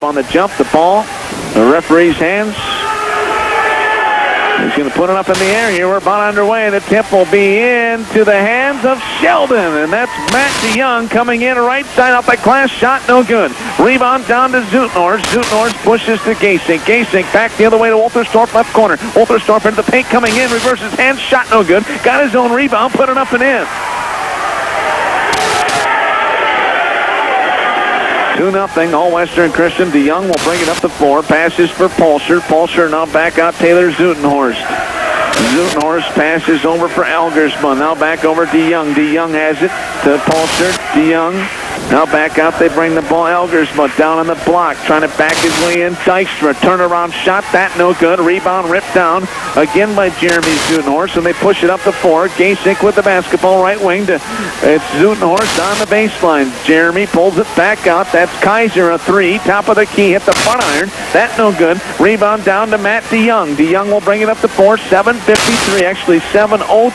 On the jump, the ball, the referee's hands. He's going to put it up in the air here. We're about underway. The tip will be into the hands of Sheldon. And that's Matt DeYoung coming in right side off the glass. Shot no good. Rebound down to Zutenhorst. Zutenhorst pushes to Gasink. Gasink back the other way to Wolterstorff, left corner. Wolterstorff into the paint coming in. Reverses hands. Shot no good. Got his own rebound. Put it up and in. 2-0, All Western Christian. DeYoung will bring it up the floor. Passes for Polsher. Polsher now back out Taylor Zutenhorst. Zutenhorst passes over for Elgersman. Now back over DeYoung. DeYoung has it to Polsher. DeYoung now back out. They bring the ball. Elgersman down on the block. Trying to back his way in. Dykstra. Turnaround shot. That no good. Rebound ripped down again by Jeremy Zutenhorst. And they push it up the floor. Gasink with the basketball. Right wing to it's Zutenhorst on the baseline. Jeremy pulls it back out. That's Kaiser, a three. Top of the key. Hit the front iron. That no good. Rebound down to Matt DeYoung. DeYoung will bring it up the floor. 7:53. Actually 7:0.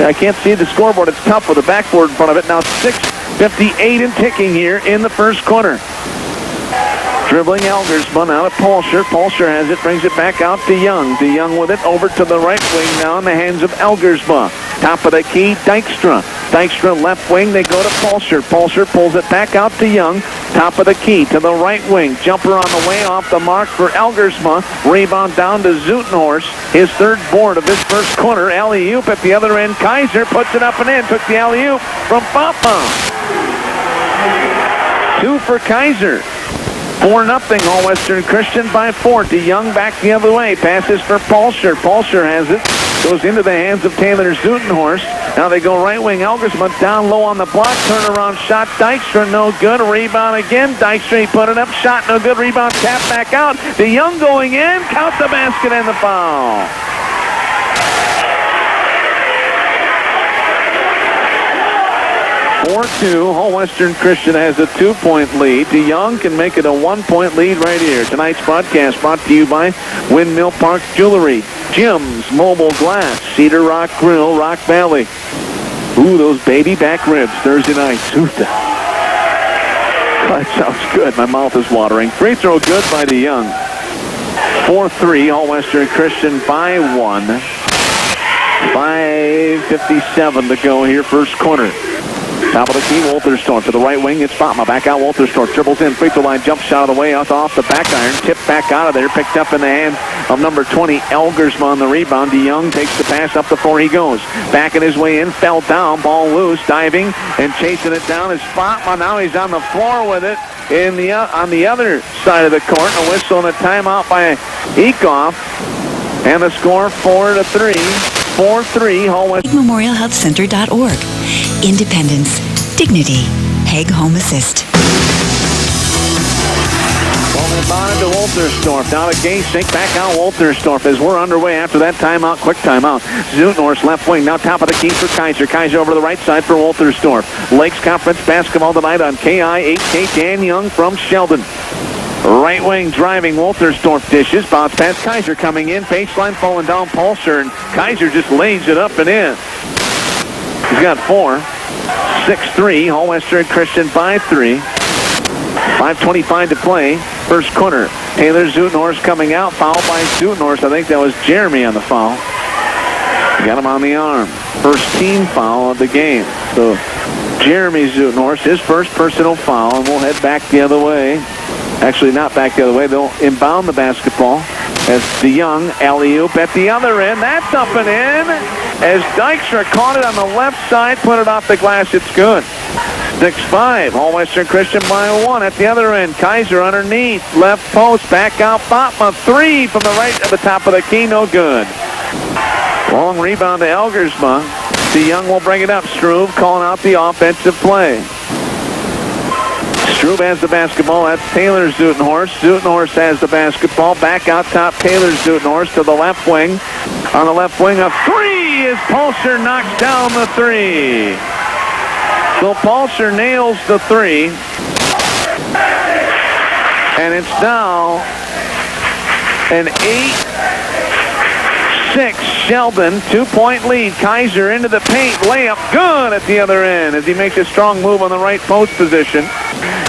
I can't see the scoreboard. It's tough with the backboard in front of it. Now 6:58 and ticking here in the first quarter. Dribbling Elgersman out of Polsher. Polsher has it, brings it back out to Young. DeYoung with it over to the right wing now in the hands of Elgersman. Top of the key, Dykstra. Dykstra left wing, they go to Polsher. Polsher pulls it back out to Young. Top of the key to the right wing. Jumper on the way off the mark for Elgersman. Rebound down to Zutenhorst. His third board of this first quarter. Alley-oop at the other end. Kaiser puts it up and in. Took the alley-oop from Papa. 2 for Kaiser. 4-0, All Western Christian by 4. DeYoung back the other way. Passes for Polsher. Polsher has it. Goes into the hands of Taylor Zutenhorst. Now they go right wing. Elgersman down low on the block. Turnaround shot. Dykstra no good. Rebound again. Dykstra, he put it up. Shot no good. Rebound tap back out. DeYoung going in. Count the basket and the foul. 4-2. All Western Christian has a 2-point lead. DeYoung can make it a 1-point lead right here. Tonight's broadcast brought to you by Windmill Park Jewelry, Jim's Mobile Glass, Cedar Rock Grill, Rock Valley. Ooh, those baby back ribs Thursday night. That sounds good. My mouth is watering. Free throw good by DeYoung. 4-3. All Western Christian by 1. 5:57 to go here, first quarter. Top of the key, Wolterstorff to the right wing. It's Fatma. Back out, Wolterstorff. Dribbles in, free throw line, jump shot of the way off the back iron. Tipped back out of there. Picked up in the hand of number 20, Elgersman on the rebound. DeYoung takes the pass up the floor. He goes. Backing his way in, fell down. Ball loose, diving and chasing it down is Fatma. Now he's on the floor with it on the other side of the court. A whistle and a timeout by Ekoff. And the score 4-3. 4-3, Hall West. HagueMemorialHealthCenter.org. Independence, dignity, Hague Home Assist. Well, they bonded to Wolterstorff. Now to Gasink. Back out Wolterstorff as we're underway after that timeout. Quick timeout. Zutenhorst left wing. Now top of the key for Kaiser. Kaiser over to the right side for Wolterstorff. Lakes Conference basketball tonight on KI8K. Dan Young from Sheldon. Right wing driving, Wolterstorff dishes. Bounce pass, Kaiser coming in. Baseline falling down, Polsher, and Kaiser just lays it up and in. He's got 4. 6-3, All Western Christian by 3. 5:25 to play, first quarter. Taylor Zutenhorst coming out, fouled by Zutenhorst. I think that was Jeremy on the foul. Got him on the arm. First team foul of the game. So Jeremy Zutenhorst, his first personal foul, and we'll head back the other way. Actually, not back the other way. They'll inbound the basketball as DeYoung alley-oop at the other end. That's up and in as Dykstra caught it on the left side, put it off the glass. It's good. 6-5. All Western Christian by 1 at the other end. Kaiser underneath. Left post. Back out. Fatma. 3 from the right at the top of the key. No good. Long rebound to Elgersman. DeYoung will bring it up. Struve calling out the offensive play. Struve has the basketball. That's Taylor Zutenhorst. Zutenhorst has the basketball. Back out top, Taylor Zutenhorst to the left wing. On the left wing, a 3 as Polsher knocks down the 3. So Polsher nails the 3. And it's now an 8-6 Sheldon 2-point lead. Kaiser into the paint. Layup good at the other end as he makes a strong move on the right post position.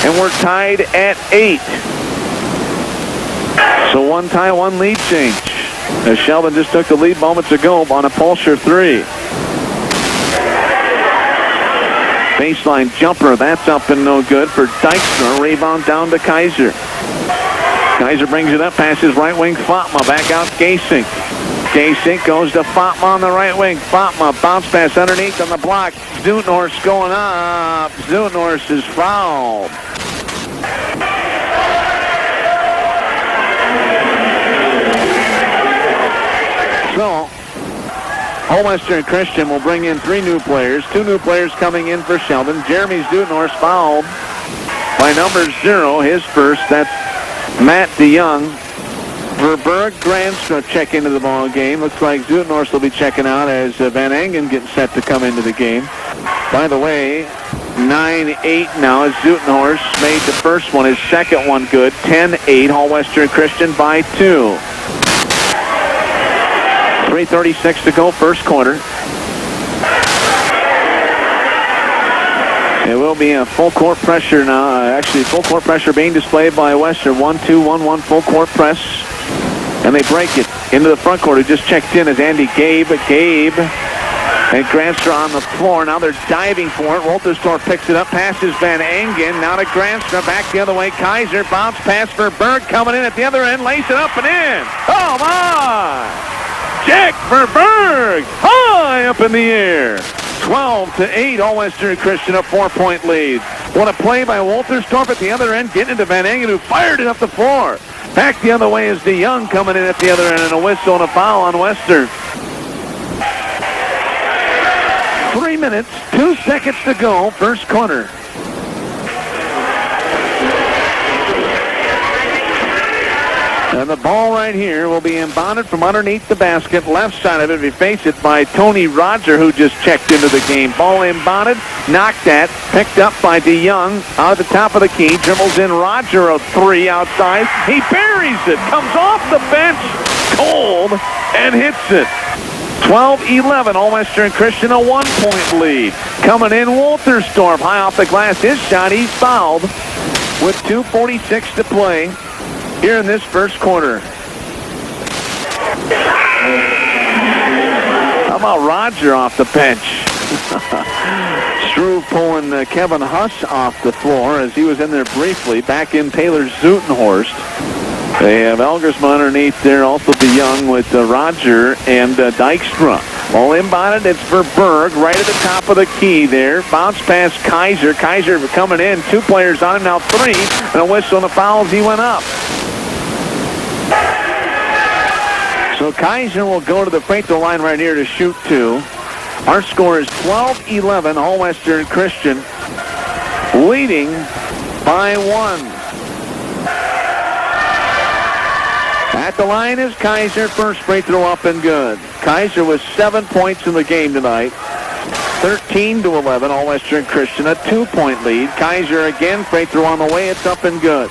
And we're tied at 8. So one tie, one lead change. As Sheldon just took the lead moments ago on a Pulsar 3. Baseline jumper, that's up and no good for Dykstra. Rebound down to Kaiser. Kaiser brings it up, passes right wing Fatma. Back out Gasink. Gasink goes to Fatma on the right wing. Fatma, bounce pass underneath on the block. Zutenhorst going up. Zutenhorst is fouled. So, Western Christian will bring in 3 new players. 2 new players coming in for Sheldon. Jeremy Zutenhorst fouled by number 0. His first, that's Matt DeYoung. Verberg, Granstra check into the ball game. Looks like Zutenhorst will be checking out as Van Engen gets set to come into the game. By the way, 9-8 now as Zutenhorst made the first one. His second one good. 10-8. Western Christian by 2. 3:36 to go, first quarter. It will be a full court pressure now. Actually, full court pressure being displayed by Western. 1-2, 1-1 full court press. And they break it into the front court. Who just checked in as Andy Gabe. Gabe and Granstra on the floor. Now they're diving for it. Wolterstorff picks it up, passes Van Engen. Now to Granstra, back the other way. Kaiser, bounce pass for Berg coming in at the other end. Lays it up and in. Oh, my! Check for Berg. High up in the air. 12-8. Western Christian a 4-point lead. What a play by Wolterstorff at the other end, getting into Van Engen, who fired it up the floor. Back the other way is DeYoung coming in at the other end, and a whistle and a foul on Western. 3 minutes, 2 seconds to go, first quarter. And the ball right here will be inbounded from underneath the basket. Left side of it, if you face it, by Tony Roger, who just checked into the game. Ball inbounded, knocked at, picked up by DeYoung. Out at the top of the key, dribbles in Roger, a 3 outside. He buries it, comes off the bench, cold, and hits it. 12-11, Western Christian a 1-point lead. Coming in, Wolterstorff, high off the glass. His shot, he's fouled with 2:46 to play here in this first quarter. How about Roger off the bench? Struve pulling Kevin Huss off the floor as he was in there briefly. Back in Taylor Zutenhorst. They have Elgersma underneath there, also DeYoung with Roger and Dykstra. Ball inbounded, it's for Berg, right at the top of the key there. Bounce pass Kaiser. Kaiser coming in, 2 players on him, now 3. And a whistle and a foul as he went up. So Kaiser will go to the free throw line right here to shoot 2. Our score is 12-11. Western Christian leading by 1. At the line is Kaiser. First free throw up and good. Kaiser with 7 points in the game tonight. 13-11. Western Christian a 2-point lead. Kaiser again. Free throw on the way. It's up and good.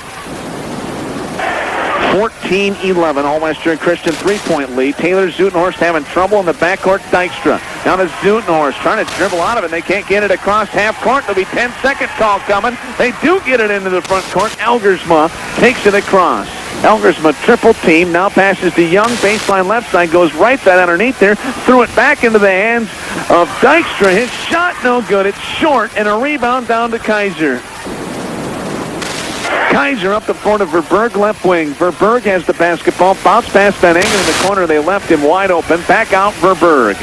14-11, Western Christian 3-point lead. Taylor Zutenhorst having trouble in the backcourt. Dykstra down to Zutenhorst, trying to dribble out of it. They can't get it across half court. There'll be 10-second call coming. They do get it into the front court. Elgersma takes it across. Elgersma triple team, now passes to Young. Baseline left side, goes right that underneath there. Threw it back into the hands of Dykstra. His shot no good. It's short, and a rebound down to Kaiser. Kaiser up the floor to Verberg, left wing. Verberg has the basketball. Bounce pass Van Engen in the corner. They left him wide open. Back out Verberg.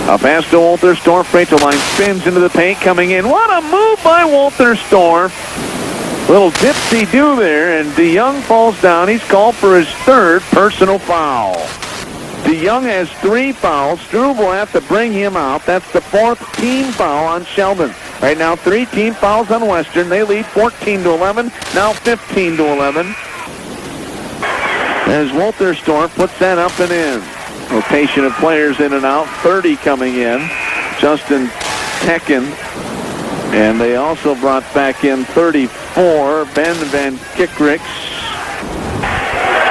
A pass to Wolterstorff. Free throw line spins into the paint, coming in. What a move by Wolterstorff. Little dipsy-do there, and DeYoung falls down. He's called for his 3rd personal foul. DeYoung has 3 fouls. Struve will have to bring him out. That's the 4th team foul on Sheldon. Right now, 3 team fouls on Western. They lead 14-11, now 15-11. As Wolterstorff puts that up and in. Rotation of players in and out. 30 coming in. Justin Tekken. And they also brought back in 34, Ben Van Kickricks.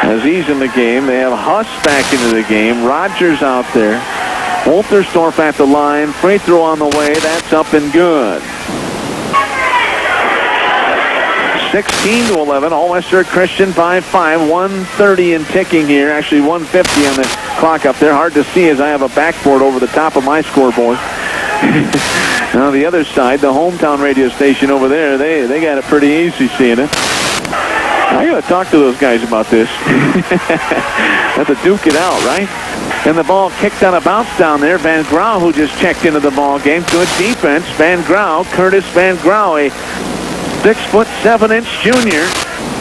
As he's in the game, they have Huss back into the game. Rogers out there. Wolterstorff at the line. Free throw on the way. That's up and good. 16-11. All-Western Christian by 5. 1:30 and ticking here. Actually, 1:50 on the clock up there. Hard to see as I have a backboard over the top of my scoreboard. Now, the other side, the hometown radio station over there, they got it pretty easy seeing it. I got to talk to those guys about this. Have to duke it out, right? And the ball kicked on a bounce down there. Van Grau, who just checked into the ball game. Good defense. Van Grau, Curtis Van Grau, a 6'7" junior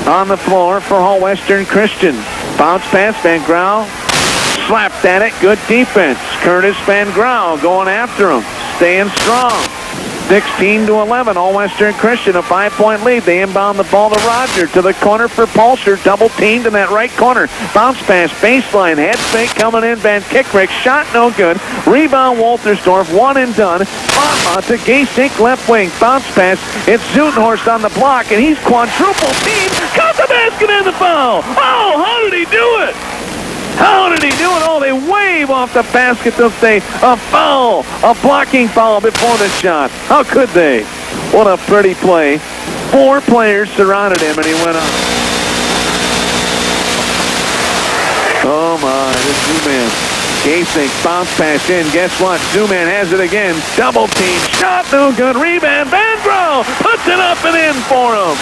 on the floor for All-Western Christian. Bounce pass, Van Grau slapped at it. Good defense. Curtis Van Grau going after him. Staying strong. 16-11. All-Western Christian, a 5-point lead. They inbound the ball to Roger. To the corner for Pulser. Double teamed in that right corner. Bounce pass, baseline, head fake coming in. Van Kickrick, shot no good. Rebound, Woltersdorf, one and done. Fatma to Gasink, left wing. Bounce pass. It's Zutenhorst on the block, and he's quadruple teamed. Got the basket and the foul. Oh, how did he do it? How did he do it? Oh, they wave off the basket. They'll say a foul, a blocking foul before the shot. How could they? What a pretty play. 4 players surrounded him, and he went up. Oh, my, this Zuman. Gasink, bounce pass in. Guess what? Zuman has it again. Double team. Shot no good. Rebound. Van Grau puts it up and in for him.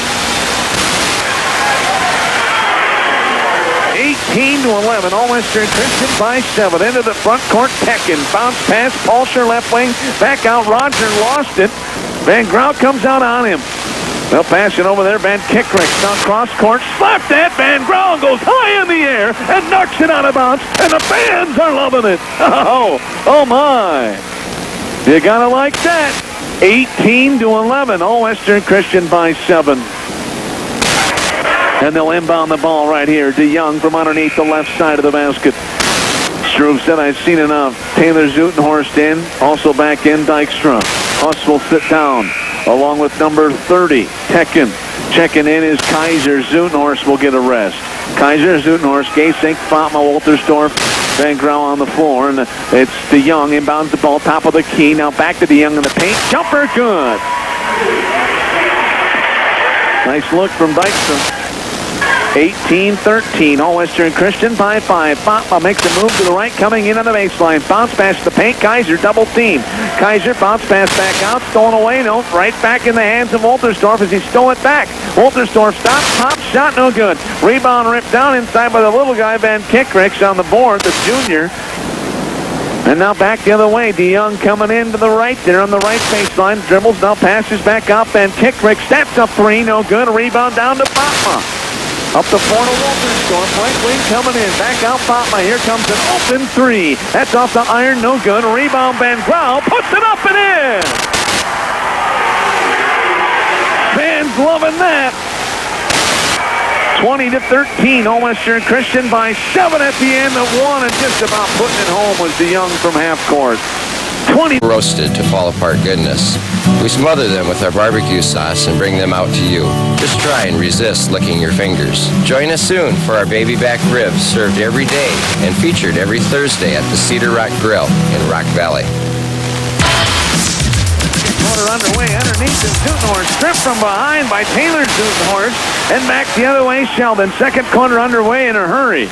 18-11. All-Western Christian by 7. Into the front court. Tekken. Bounce pass. Pulser left wing. Back out. Roger lost it. Van Grau comes out on him. They'll pass it over there. Van Kickrick down cross court. Slapped that. Van Grau goes high in the air and knocks it out of bounds. And the fans are loving it. Oh my. You gotta like that. 18-11. All-Western Christian by 7. And they'll inbound the ball right here. DeYoung from underneath the left side of the basket. Struve said, I've seen enough. Taylor Zutenhorst in. Also back in Dykstra. Huss will sit down along with number 30, Tekken. Checking in is Kaiser. Zutenhorst will get a rest. Kaiser, Zutenhorst, Gasink, Fatma, Woltersdorf, Van Grau on the floor. And it's DeYoung. Inbounds the ball, top of the key. Now back to DeYoung in the paint. Jumper good. Nice look from Dykstra. 18-13. All-Western Christian by 5. Fatma makes a move to the right, coming in on the baseline. Bounce pass to the paint. Kaiser double team. Kaiser bounce pass back out. Stolen away. No. Right back in the hands of Woltersdorf as he stole it back. Woltersdorf stops. Pop shot. No good. Rebound ripped down inside by the little guy. Van Kickrick on the board. The junior. And now back the other way. DeYoung coming in to the right there on the right baseline. Dribbles. Now passes back up. Van Kickrick steps up 3. No good. A rebound down to Fatma. Up the floor to Woltersdorf. Right wing coming in. Back out Fatma. Here comes an open 3. That's off the iron. No good. Rebound. Van Grau puts it up and in. Fans loving that. 20-13. All-Western Christian by 7 at the end of 1. And just about putting it home was DeYoung from half court. 20. Roasted to fall apart goodness. We smother them with our barbecue sauce and bring them out to you. Just try and resist licking your fingers. Join us soon for our baby back ribs served every day and featured every Thursday at the Cedar Rock Grill in Rock Valley. Quarter underway underneath is Zutenhorst. Stripped from behind by Taylor Zutenhorst. And back the other way, Sheldon. Second quarter underway in a hurry.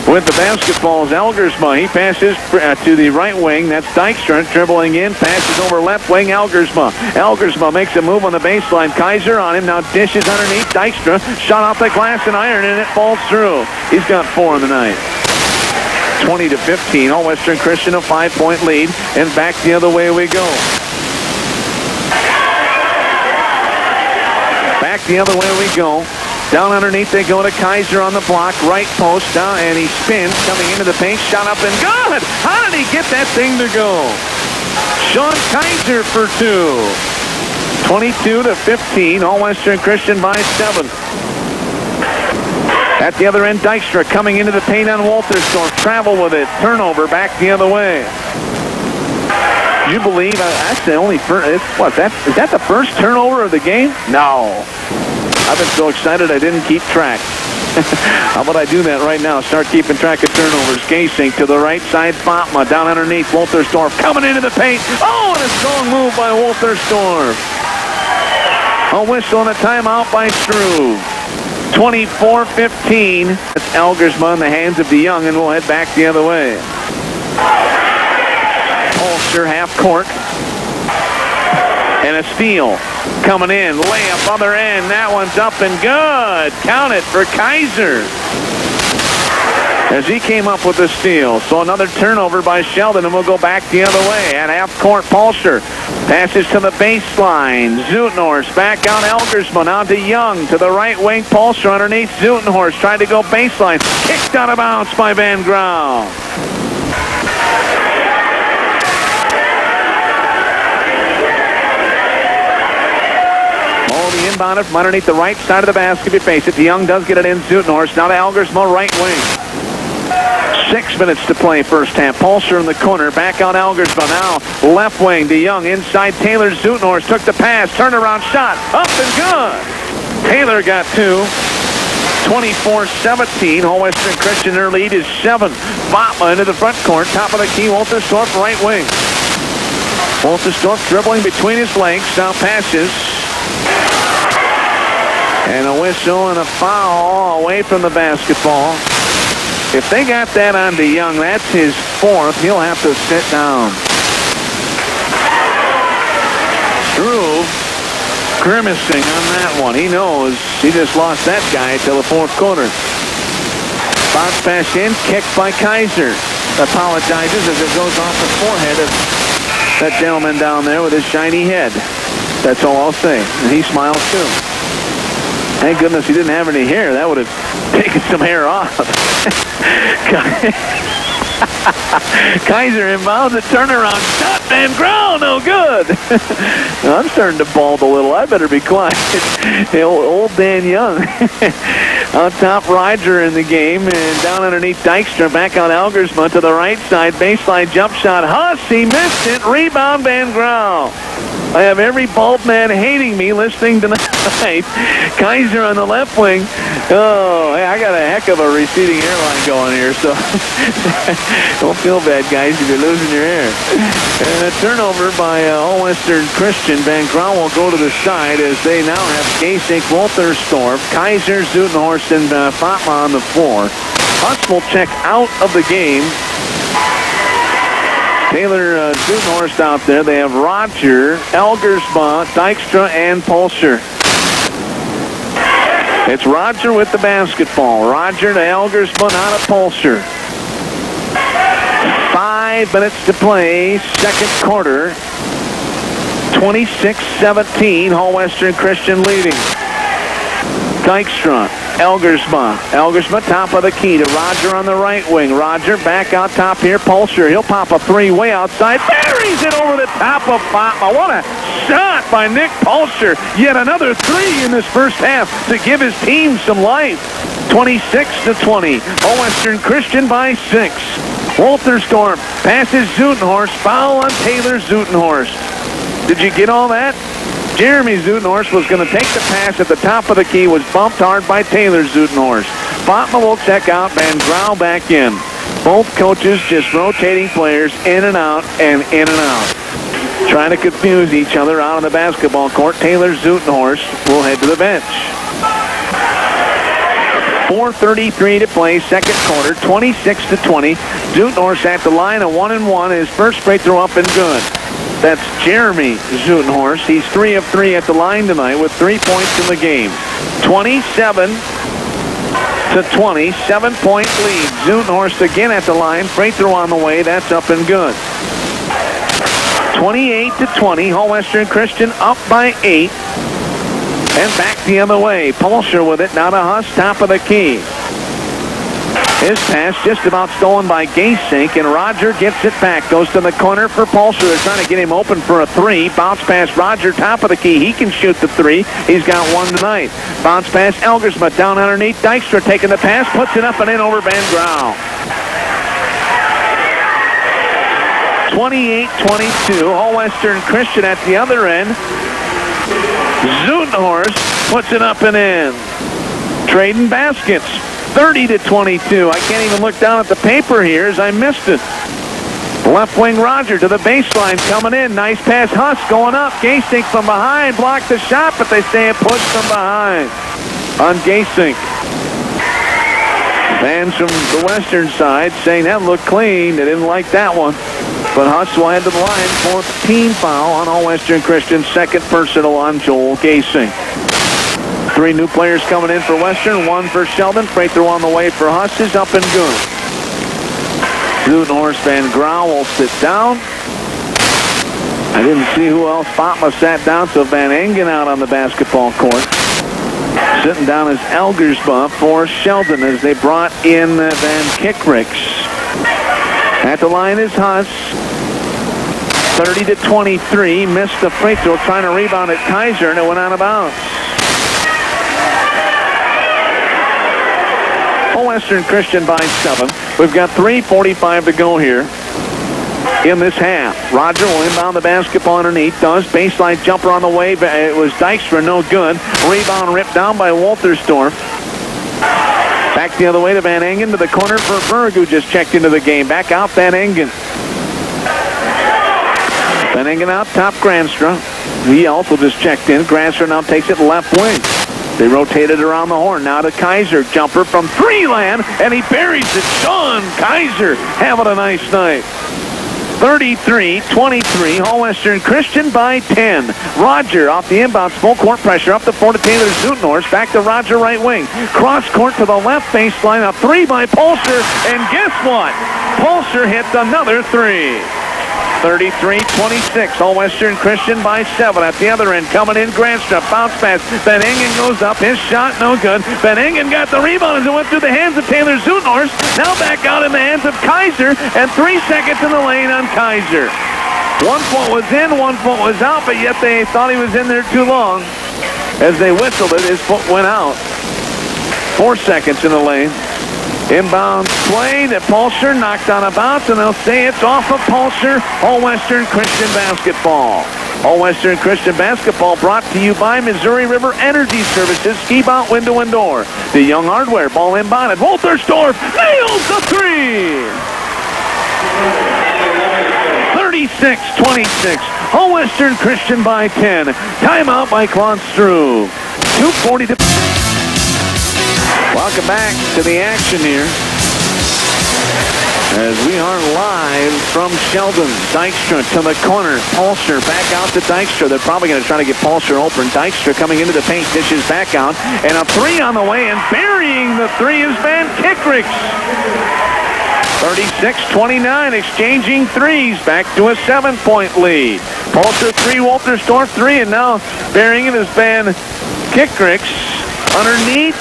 With the basketball is Elgersma. He passes to the right wing. That's Dykstra dribbling in. Passes over left wing, Elgersma. Elgersma makes a move on the baseline. Kaiser on him. Now dishes underneath. Dykstra. Shot off the glass and iron, and it falls through. He's got 4 on the night. 20-15. All-Western Christian a 5-point lead. And back the other way we go. Back the other way we go. Down underneath they go to Kaiser on the block. Right post down, and he spins coming into the paint. Shot up and good. How did he get that thing to go? Sean Kaiser for 2. 22-15. All-Western Christian by 7. At the other end, Dykstra coming into the paint on Woltersdorf. Travel with it. Turnover back the other way. You believe that's the only first? Is that the first turnover of the game? No. I've been so excited I didn't keep track. How about I do that right now? Start keeping track of turnovers. Gasink to the right side. Fatma down underneath. Woltersdorf coming into the paint. Oh, and a strong move by Woltersdorf. A whistle and a timeout by Struve. 24-15. That's Elgersma in the hands of DeYoung, and we'll head back the other way. Polster half court. And a steal. Coming in. Layup other end. That one's up and good. Count it for Kaiser. As he came up with the steal. So another turnover by Sheldon, and we'll go back the other way. At half court, Polster passes to the baseline. Zutenhorst back out Elgersma. Now to Young. To the right wing, Polster underneath Zutenhorst. Tried to go baseline. Kicked out of bounds by Van Grau. The inbounder from underneath the right side of the basket. If you face it, DeYoung does get it in. Zutenhorst now to Elgersma, right wing. 6 minutes to play first half. Polster in the corner. Back out Elgersma now. Left wing. DeYoung inside Taylor. Zutenhorst took the pass. Turnaround shot. Up and good. Taylor got two. 24-17. Whole Western Christian, their lead is 7. Botma into the front court. Top of the key. Wolterstorff right wing. Wolterstorff dribbling between his legs. Now passes. And a whistle and a foul away from the basketball. If they got that on DeYoung, that's his 4th. He'll have to sit down. Struve grimacing on that one. He knows he just lost that guy till the 4th quarter. Bounce pass in, kicked by Kaiser. Apologizes as it goes off the forehead of that gentleman down there with his shiny head. That's all I'll say. And he smiles too. Thank goodness he didn't have any hair. That would have taken some hair off. Kaiser inbounds a turnaround shot. Van Grau, no good. I'm starting to bald a little. I better be quiet. Old Dan Young. On top, Roger in the game. And down underneath Dykstra. Back on Elgersma to the right side. Baseline jump shot. Huss, he missed it. Rebound, Van Grau. I have every bald man hating me listening tonight. Kaiser on the left wing. Oh, hey, I got a heck of a receding hairline going here, so don't feel bad, guys, if you're losing your hair. And a turnover by All Western Christian. Van Grau will go to the side as they now have Gasek, Wolterstorff, Kaiser, Zutenhorst, and Fatma on the floor. Huss will check out of the game. Taylor Zutenhorst out there. They have Roger, Elgersma, Dykstra, and Polster. It's Roger with the basketball. Roger to Elgersma, now to Polster. 5 minutes to play, second quarter. 26-17, Whole Western Christian leading. Dykstra, Elgersma, top of the key to Roger on the right wing. Roger back out top here. Polster, he'll pop a 3 way outside. Buries it over the top of Fatma. What a shot by Nick Polster. Yet another 3 in this first half to give his team some life. 26-20. Whole Western Christian by 6. Wolterstorff passes Zutenhorst. Foul on Taylor Zutenhorst. Did you get all that? Jeremy Zutenhorst was going to take the pass at the top of the key, was bumped hard by Taylor Zutenhorst. Fatma will check out, Van Grau back in. Both coaches just rotating players in and out and in and out. Trying to confuse each other out on the basketball court. Taylor Zutenhorst will head to the bench. 4:33 to play, second quarter, 26-20. Zutenhorst at the line, a 1-and-1. His first free throw up and good. That's Jeremy Zutenhorst. He's 3 of 3 at the line tonight with 3 points in the game. 27-20, 7-point lead. Zutenhorst again at the line. Free throw on the way. That's up and good. 28-20. Whole Western Christian up by 8. And back the other way. Polster with it. Now to Huss, top of the key. His pass just about stolen by Gasek, and Roger gets it back. Goes to the corner for Polster. They're trying to get him open for a 3. Bounce pass Roger, top of the key. He can shoot the 3. He's got 1 tonight. Bounce pass Elgersma down underneath. Dykstra taking the pass, puts it up and in over Van Grau. 28-22. Whole Western Christian at the other end. Zutenhorst puts it up and in. Trading baskets. 30-22. I can't even look down at the paper here as I missed it. Left wing Roger to the baseline coming in. Nice pass. Huss going up. Gasink from behind. Blocked the shot, but they say it pushed from behind on Gasink. Fans from the western side saying that looked clean. They didn't like that one. But Huss will head to the line for team foul on All Western Christian. Second personal on Joel Gasink. 3 new players coming in for Western. 1 for Sheldon. Free throw on the way for Huss is up and good. Zutenhorst Van Grau will sit down. I didn't see who else. Fatma sat down, so Van Engen out on the basketball court. Sitting down is Elgersma for Sheldon as they brought in Van Kickricks. At the line is Huss. 30-23. Missed the free throw, trying to rebound at Kaiser, and it went out of bounds. Western Christian by 7. We've got 3:45 to go here in this half. Roger will inbound the basketball underneath. Does baseline jumper on the way. It was Dykstra, no good. Rebound ripped down by Wolterstorff. Back the other way to Van Engen to the corner for Berg, who just checked into the game. Back out Van Engen. Van Engen out top Granstra. He also just checked in. Granstra now takes it left wing. They rotated around the horn. Now to Kaiser. Jumper from 3 land, and he buries it. Sean Kaiser having a nice night. 33-23. All Western Christian by 10. Roger off the inbound. Full court pressure. Up the floor to Taylor Zutenhorst. Back to Roger right wing. Cross court to the left baseline. A 3 by Pulser. And guess what? Pulser hits another 3. 33-26. All Western Christian by 7. At the other end, coming in, Granstra. Bounce pass. Van Engen goes up. His shot, no good. Van Engen got the rebound as it went through the hands of Taylor Zutenhorst. Now back out in the hands of Kaiser. And 3 seconds in the lane on Kaiser. 1 foot was in, 1 foot was out, but yet they thought he was in there too long. As they whistled it, his foot went out. 4 seconds in the lane. Inbound play that Pulser knocked on a bounce, and they'll say it's off of Pulser. All Western Christian basketball. All Western Christian basketball brought to you by Missouri River Energy Services, Ski Bout Window and Door. The Young Hardware ball inbounded. Wolterstorff nails the 3. 36-26. All Western Christian by 10. Timeout by Claude Struve. 2:40 to... Welcome back to the action here as we are live from Sheldon. Dykstra to the corner. Pulser back out to Dykstra. They're probably going to try to get Pulser open. Dykstra coming into the paint, dishes back out, and a 3 on the way, and burying the 3 is Van Kickricks. 36-29, exchanging threes, back to a 7-point lead. Pulser 3, Wolterstorff 3, and now burying it is Van Kickricks. Underneath,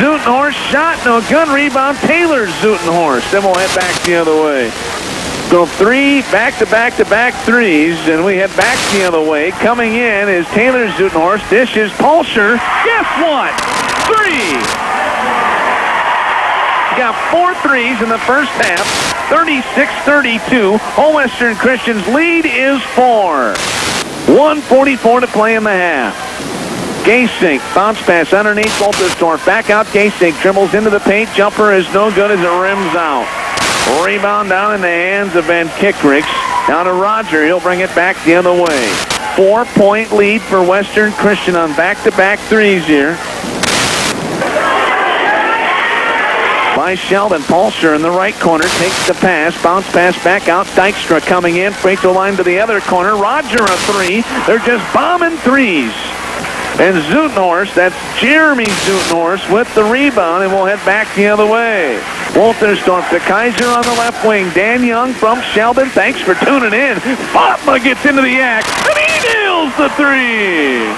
Zutenhorst shot, no good. Rebound, Taylor Zutenhorst. Then we'll head back the other way. So 3 back-to-back-to-back threes, and we head back the other way. Coming in is Taylor Zutenhorst. This is Pulser. Guess what? 3. Got 4 threes in the first half. 36-32. All Western Christian's lead is 4. 1:44 to play in the half. Gasink, bounce pass underneath Wolterstorff. Back out Gasink, dribbles into the paint. Jumper is no good as it rims out. Rebound down in the hands of Van Kickricks. Down to Roger. He'll bring it back the other way. 4-point lead for Western Christian on back-to-back threes here. By Sheldon. Pulser in the right corner takes the pass. Bounce pass back out. Dykstra coming in. Free throw line to the other corner. Roger a 3. They're just bombing threes. And Zutenhorst, that's Jeremy Zutenhorst with the rebound, and we'll head back the other way. Wolterstorff to Kaiser on the left wing. Dan Young from Sheldon, thanks for tuning in. Fatma gets into the act, and he nails the 3.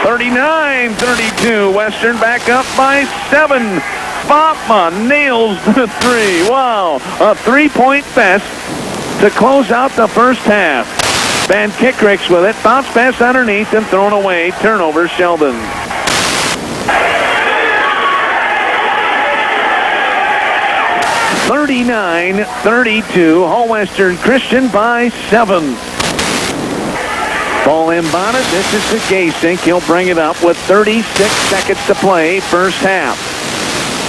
39-32, Western back up by 7. Fatma nails the 3. Wow, a 3-point fest to close out the first half. Van Kickricks with it. Bounce pass underneath and thrown away. Turnover, Sheldon. (39-32). All Western Christian by 7. Ball inbounded. This is to Gasink. He'll bring it up with 36 seconds to play. First half.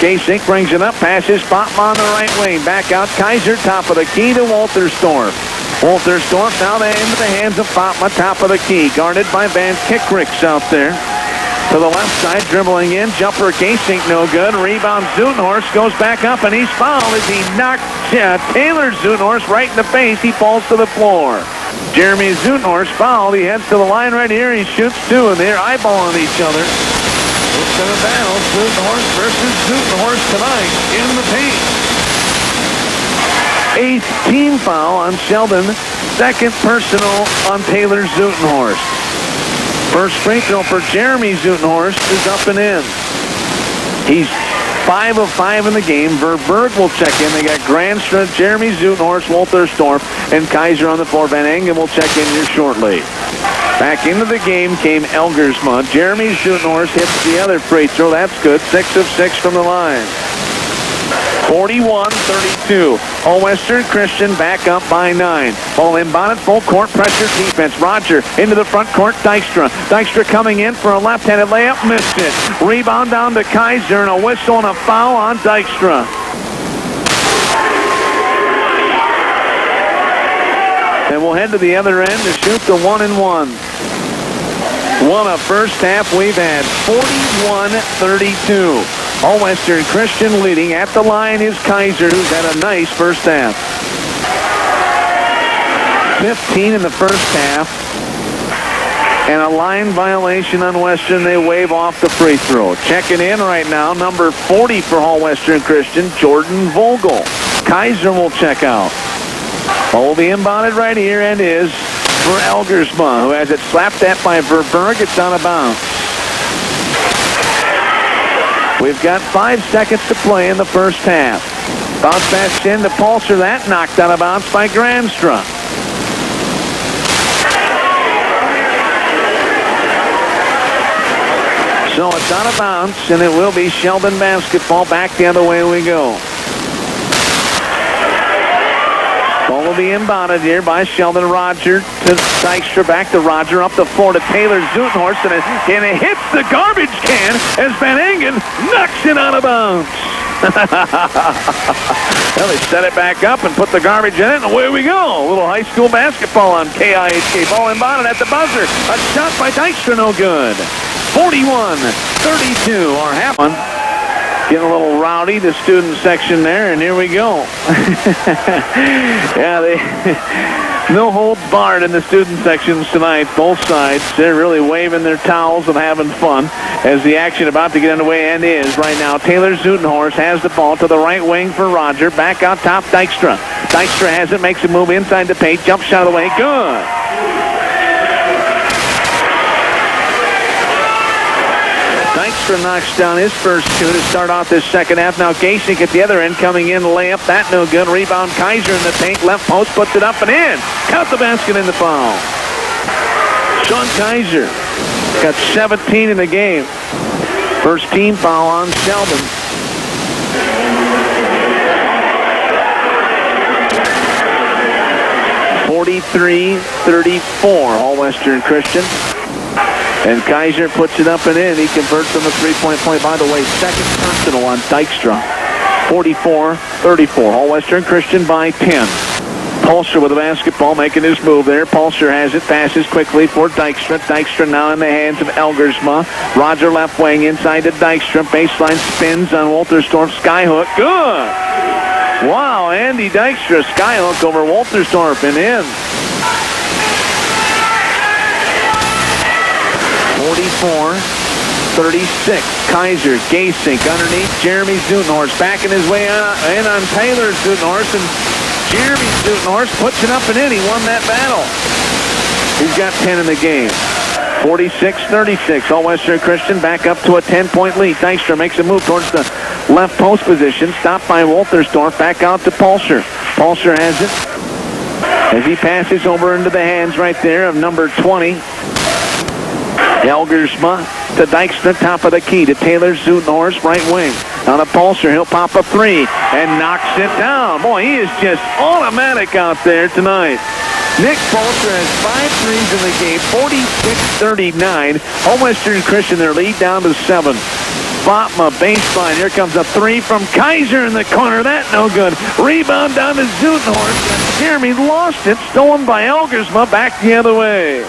Gasink brings it up, passes Spotma on the right wing. Back out Kaiser, top of the key to Wolterstorff. Wolterstorff now into the hands of Spotma, top of the key. Guarded by Van Kickricks out there. To the left side, dribbling in. Jumper Gasink, no good. Rebound Zutenhorst goes back up, and he's fouled as he knocked Taylor Zutenhorst right in the face. He falls to the floor. Jeremy Zutenhorst fouled. He heads to the line right here. He shoots two, and they're eyeballing each other. It's been a battle, Zutenhorst versus Zutenhorst tonight in the paint. 8th team foul on Sheldon. 2nd personal on Taylor Zutenhorst. First free throw for Jeremy Zutenhorst is up and in. He's 5 of 5 in the game. Verberg will check in. They got Granstra, Jeremy Zutenhorst, Wolterstorff, and Kaiser on the floor. Van Engen will check in here shortly. Back into the game came Elgersma. Jeremy Zutenhorst hits the other free throw. That's good. 6 of 6 from the line. 41-32. All Western Christian back up by 9. Ball inbounded, full court pressure defense. Roger into the front court. Dykstra. Dykstra coming in for a left-handed layup. Missed it. Rebound down to Kaiser, and a whistle and a foul on Dykstra. And we'll head to the other end to shoot the 1-and-1. What a first half we've had. 41-32. All Western Christian leading. At the line is Kaiser, who's had a nice first half. 15 in the first half. And a line violation on Western. They wave off the free throw. Checking in right now, number 40 for All Western Christian, Jordan Vogel. Kaiser will check out. Will be inbounded right here and is for Elgersma, who has it slapped at by Verberg. It's out of bounds. We've got 5 seconds to play in the first half. Bounce pass in to Pulser. That knocked out of bounds by Granstra. So it's out of bounds, and it will be Sheldon basketball. Back the other way we go. Ball will be inbounded here by Sheldon. Roger to Dykstra, back to Roger, up the floor to Taylor Zutenhorst, and it hits the garbage can as Van Engen knocks it out of bounds. Well, they set it back up and put the garbage in it, and away we go. A little high school basketball on KIHK. Ball inbounded at the buzzer. A shot by Dykstra, no good. 41-32, or half one. Getting a little rowdy, the student section there, and here we go. Yeah, no holds barred in the student sections tonight, both sides. They're really waving their towels and having fun as the action about to get underway and is right now. Taylor Zutenhorst has the ball to the right wing for Roger. Back out top, Dykstra. Dykstra has it, makes a move inside the paint, jump shot of the way, good. Dykstra knocks down his first two to start off this second half. Now Gasink at the other end coming in, layup, that no good. Rebound, Kaiser in the paint, left post, puts it up and in. Count the basket in the foul. Sean Kaiser got 17 in the game. First team foul on Sheldon. (43-34), All Western Christian. And Kaiser puts it up and in. He converts on the three-point play. By the way, second personal on Dykstra. 44-34. All Western Christian by 10. Pulser with the basketball, making his move there. Pulser has it, passes quickly for Dykstra. Dykstra now in the hands of Elgersma. Roger left wing inside to Dykstra. Baseline spins on Wolterstorff. Skyhook, good. Wow, Andy Dykstra, skyhook over Wolterstorff and in. 44-36. Kaiser, Gasink underneath Jeremy Zutenhorst. Backing his way in on Taylor Zutenhorst. And Jeremy Zutenhorst puts it up and in. He won that battle. He's got 10 in the game. 46-36. All Western Christian back up to a 10-point lead. Dykstra makes a move towards the left post position. Stopped by Wolterstorff. Back out to Pulser. Pulser has it as he passes over into the hands right there of number 20. Elgersma to Dykstra, top of the key to Taylor Zutenhorst, right wing. On a Pulser, he'll pop a three and knocks it down. Boy, he is just automatic out there tonight. Nick Pulser has 5 threes in the game, 46-39. All Western Christian, their lead down to 7. Fatma baseline. Here comes a three from Kaiser in the corner. That no good. Rebound down to Zutenhorst. Jeremy lost it. Stolen by Elgersma. Back the other way.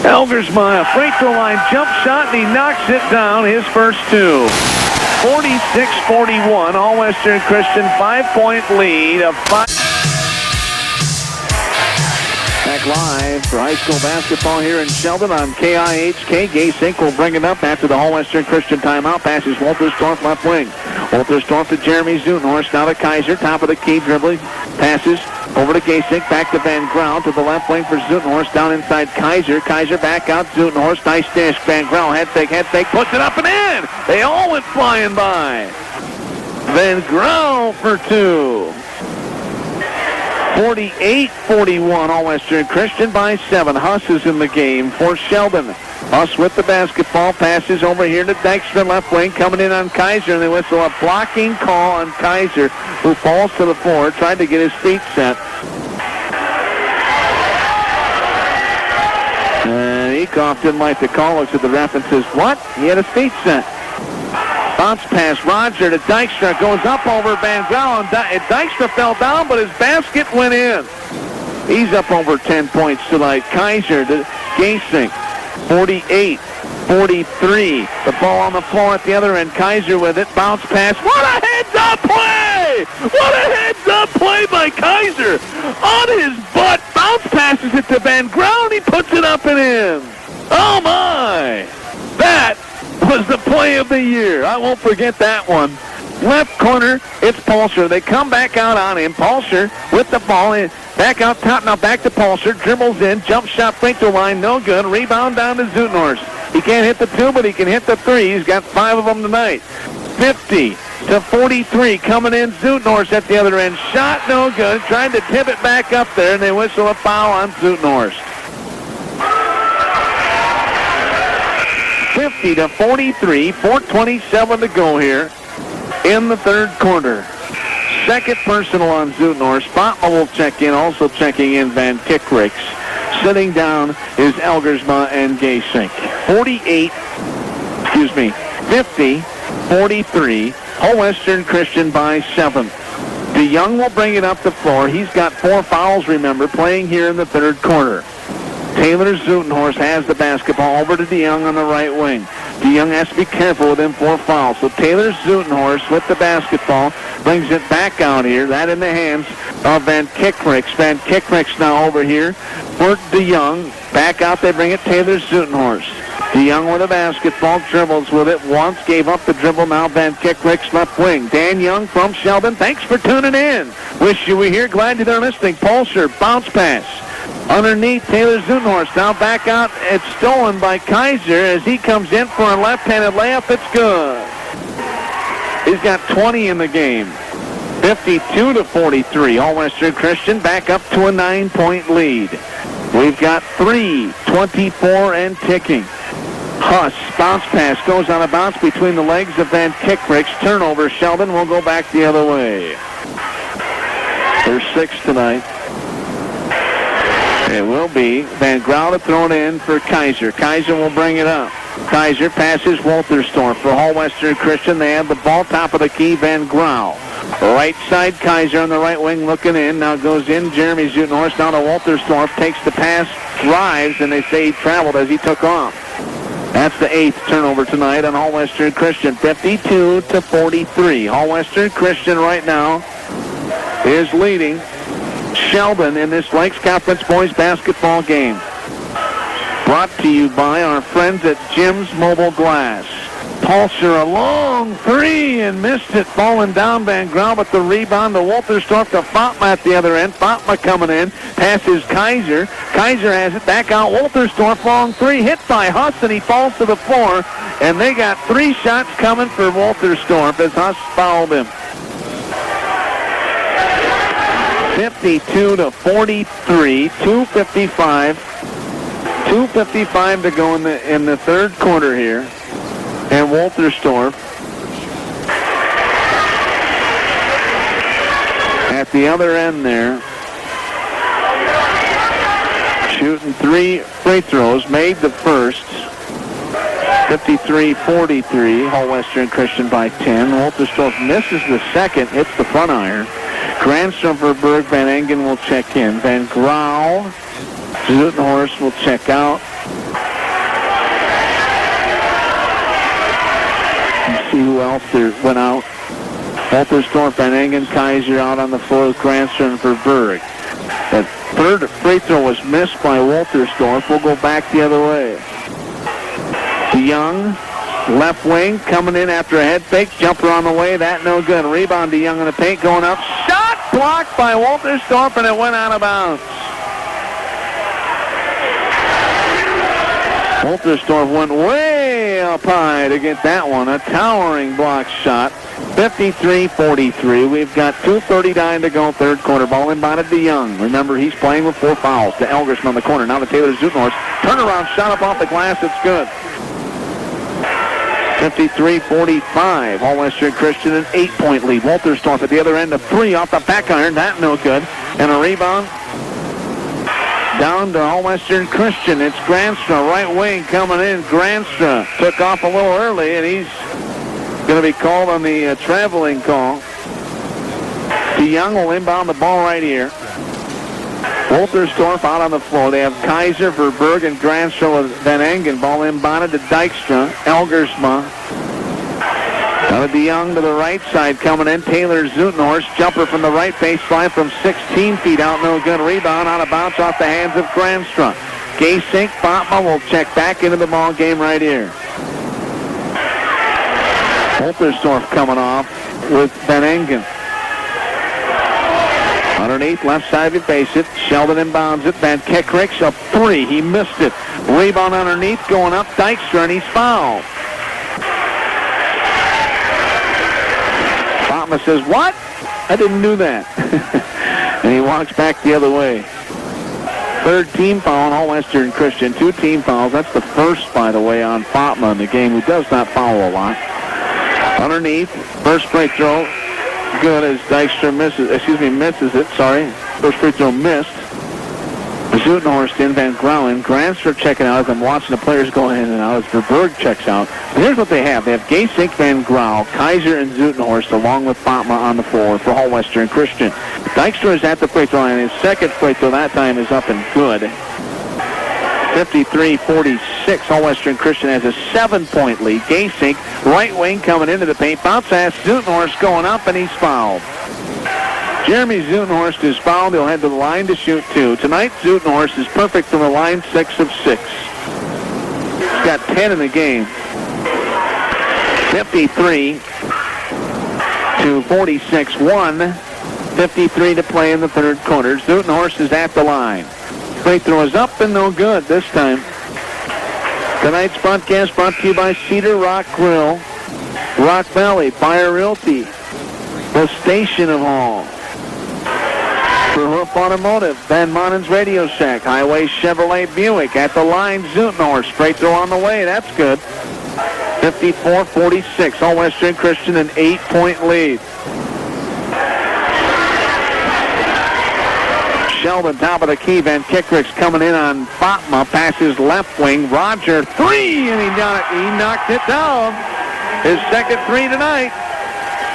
Elgersma, a free throw line jump shot, and he knocks it down. His first two. 46-41. All Western Christian 5-point lead of 5. Back live for high school basketball here in Sheldon on KIHK. Gay-Sink will bring it up after the All Western Christian timeout. Passes Wolterstorff left wing. Wolterstorff to Jeremy Zutenhorst. Now to Kaiser. Top of the key dribbling. Passes over to Gay-Sink. Back to Van Grau to the left wing for Zutenhorst. Down inside Kaiser. Kaiser back out. Zutenhorst. Nice dish. Van Grau head fake. Puts it up and in. They all went flying by. Van Grau for two. 48-41, All Western Christian by 7. Huss is in the game for Sheldon. Huss with the basketball, passes over here to Dykstra, left wing, coming in on Kaiser, and they whistle a blocking call on Kaiser, who falls to the floor, tried to get his feet set. And Ecoff didn't like the call, looks at the ref and says, what? He had his feet set. Bounce pass, Roger to Dykstra, goes up over Van Grau, and Dykstra fell down, but his basket went in. He's up over 10 points tonight. Kaiser to Gay-Sink, 48-43. The ball on the floor at the other end. Kaiser with it, bounce pass. What a heads-up play! What a heads-up play by Kaiser! On his butt, bounce passes it to Van Grau, and he puts it up and in. Oh my! That was the play of the year. I won't forget that one. Left corner, it's Pulser. They come back out on him. Pulser with the ball. Back out top, now back to Pulser. Dribbles in, jump shot, free throw line, no good. Rebound down to Zutenhorst. He can't hit the two, but he can hit the three. He's got 5 of them tonight. 50-43 coming in. Zutenhorst at the other end. Shot no good. Tried to tip it back up there, and they whistle a foul on Zutenhorst. 50-43, 4:27 to go here in the third quarter. Second personal on Zutenhorst. Fatma will check in, also checking in Van Kickricks. Sitting down is Elgersma and Gay-Sink. 50-43, Whole Western Christian by 7. DeYoung will bring it up the floor. He's got 4 fouls, remember, playing here in the third quarter. Taylor Zutenhorst has the basketball over to DeYoung on the right wing. DeYoung has to be careful with them 4 fouls. So Taylor Zutenhorst with the basketball brings it back out here. That in the hands of Van Kickricks. Van Kickricks now over here for DeYoung. Back out, they bring it Taylor Zutenhorst. DeYoung with the basketball, dribbles with it once, gave up the dribble. Now Van Kickricks left wing. Dan Young from Sheldon, thanks for tuning in. Wish you were here, glad you're listening. Pulser, bounce pass. Underneath Taylor Zutenhorst. Now back out. It's stolen by Kaiser as he comes in for a left-handed layup. It's good. He's got 20 in the game. 52-43. All Western Christian back up to a 9-point lead. We've got 3:24 and ticking. Huss, bounce pass, goes on a bounce between the legs of Van Kickricks. Turnover, Sheldon will go back the other way. There's 6 tonight. It will be Van Grau to throw it in for Kaiser. Kaiser will bring it up. Kaiser passes Wolterstorff for Whole Western Christian. They have the ball, top of the key, Van Grau. Right side, Kaiser on the right wing looking in. Now goes in Jeremy Zutenhorst down to Wolterstorff. Takes the pass, drives, and they say he traveled as he took off. That's the 8th turnover tonight on Whole Western Christian. 52-43. Whole Western Christian right now is leading Sheldon in this Lakes Conference boys basketball game. Brought to you by our friends at Jim's Mobile Glass. Pulser a long 3 and missed it, falling down Van Grau, but the rebound to Wolterstorff to Fatma at the other end. Fatma coming in, passes Kaiser. Kaiser has it, back out Wolterstorff, long 3, hit by Huss, and he falls to the floor, and they got 3 shots coming for Wolterstorff as Huss fouled him. 52-43, 2:55 to go in the third quarter here. And Wolterstorff at the other end there, shooting 3 free throws, made the first. 53-43, Hall Western Christian by 10. Wolterstorff misses the second, hits the front iron. Grandstrom for Berg. Van Engen will check in. Van Grau, Zutenhorst will check out. Let's see who else there went out. Wolterstorff, Van Engen, Kaiser out on the floor with Grandstrom for Berg. That third free throw was missed by Wolterstorff. We'll go back the other way. DeYoung, left wing, coming in after a head fake. Jumper on the way. That no good. Rebound DeYoung in the paint, going up. Shot blocked by Wolterstorff, and it went out of bounds. Wolterstorff went way up high to get that one. A towering block shot. 53-43. We've got 2:39 to go, third quarter. Ball inbounded to Young. Remember, he's playing with 4 fouls. To Elgersman on the corner. Now to Taylor Zutenhorst. Turnaround shot up off the glass. It's good. 53-45. Hall Western Christian an 8-point lead. Wolterstorff at the other end, a 3 off the back iron. That no good. And a rebound down to Hall Western Christian. It's Granstra, right wing coming in. Granstra took off a little early, and he's going to be called on the traveling call. DeYoung will inbound the ball right here. Wolterstorff out on the floor. They have Kaiser for Berg and Granstra with Van Engen. Ball inbounded to Dykstra. Elgersma. Now to DeYoung to the right side coming in. Taylor Zutenhorst. Jumper from the right baseline from 16 feet out. No good. Rebound out of bounds off the hands of Granstra. Gasink, Fatma will check back into the ball game right here. Wolterstorff coming off with Van Engen. Underneath, left side, you face it. Sheldon inbounds it. Van Kekrik's a 3. He missed it. Rebound underneath, going up. Dykstra, and he's fouled. Fatma says, "What? I didn't do that." And he walks back the other way. Third team foul on Hall Western Christian. 2 team fouls. That's the first, by the way, on Fatma in the game, who does not foul a lot. Underneath, first free throw, good as Dykstra misses it, First free throw missed. Zutenhorst in, Van Grauwen. Granstra checking out as I'm watching the players go in and out as Verberg checks out. But here's what they have. They have Gasink, Van Grau, Kaiser, and Zutenhorst along with Fatma on the floor for Hall Western Christian. Dykstra is at the free throw line. His second free throw that time is up and good. 53-46. Hall Western Christian has a 7-point lead. Gasink, right wing coming into the paint. Bounce pass. Zutenhorst going up, and he's fouled. Jeremy Zutenhorst is fouled. He'll head to the line to shoot 2. Tonight, Zutenhorst is perfect from the line, 6 of 6. He's got 10 in the game. 53-46. 1:53 to play in the third quarter. Zutenhorst is at the line. Free throw is up and no good this time. Tonight's broadcast brought to you by Cedar Rock Grill, Rock Valley, Fire Realty, the Station of Hall. For Hoof Automotive, Van Monen's Radio Shack, Highway Chevrolet Buick. At the line, Zutenhorst. Free throw on the way. That's good. 54-46. Hall Western Christian an 8-point lead. Sheldon, top of the key. Van Kekrik's coming in on Fatma. Passes left wing. Roger, 3, and he knocked it down. His second 3 tonight.